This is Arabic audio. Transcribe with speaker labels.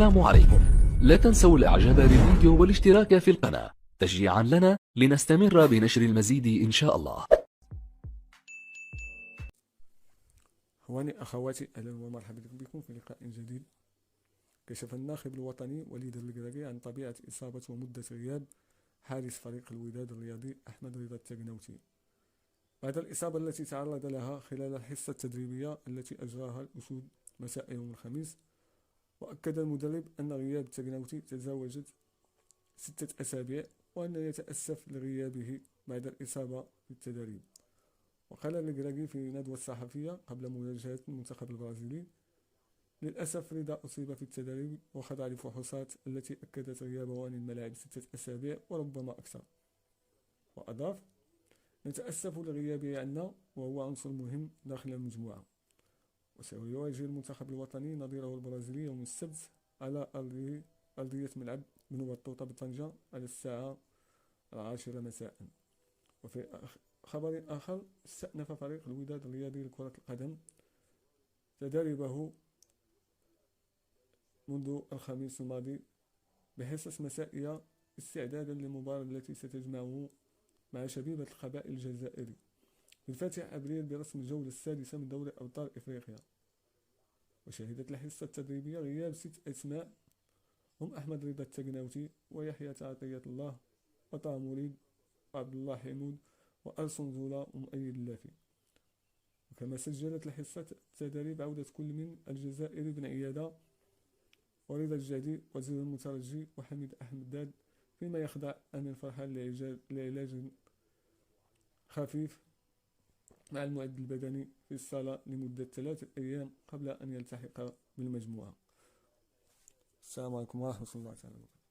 Speaker 1: السلام عليكم. لا تنسوا الاعجاب بالفيديو والاشتراك في القناة تشجيعا لنا لنستمر بنشر المزيد ان شاء الله.
Speaker 2: إخواني أخواتي، أهلا ومرحبا بكم في لقاء جديد. كشف الناخب الوطني وليد القراقي عن طبيعة إصابة ومدة غياب حارس فريق الوداد الرياضي أحمد رضا التقنوتي بعد الإصابة التي تعرض لها خلال الحصة التدريبية التي أجراها الأسود مساء يوم الخميس. وأكد المدرب أن غياب التقنوتي تزاوجت 6 أسابيع، وأنه يتأسف لغيابه بعد الإصابة في التدريب. وقال القراقي في ندوة صحفية قبل مواجهة المنتخب البرازيلي: للأسف رضا أصيب في التدريب وخضع لفحوصات التي أكدت غيابه عن الملاعب 6 أسابيع وربما أكثر. وأضاف: نتأسف لغيابه عنا وهو عنصر مهم داخل المجموعة، وسيواجه المنتخب الوطني نظيره البرازيلي يوم السبت على أرضية ملعب بن بطوطة بطنجة على الساعة 10 مساء. وفي خبر آخر، استأنف فريق الوداد الرياضي لكرة القدم تدريبه منذ الخميس الماضي بحصص مسائية استعدادا للمباراة التي ستجمعه مع شبيبة القبائل الجزائري في الفاتح أبريل برسم الجولة السادسة من دوري أبطال إفريقيا. وشهدت الحصة التدريبية غياب 6 أسماء هم أحمد رضا التقناوتي ويحيى عطية الله وطه مريد وعبد الله حمود وأرسن زولا ومؤيد اللافي. وكما سجلت الحصة التدريب عودة كل من الجزائري بن عيادة ورضا الجدي وزير المترجي وحميد أحمداد، فيما يخضع أمين فرحان لعلاج خفيف مع المعد البدني في الصالة لمدة 3 أيام قبل أن يلتحق بالمجموعة. السلام عليكم ورحمة الله تعالى وبركاته.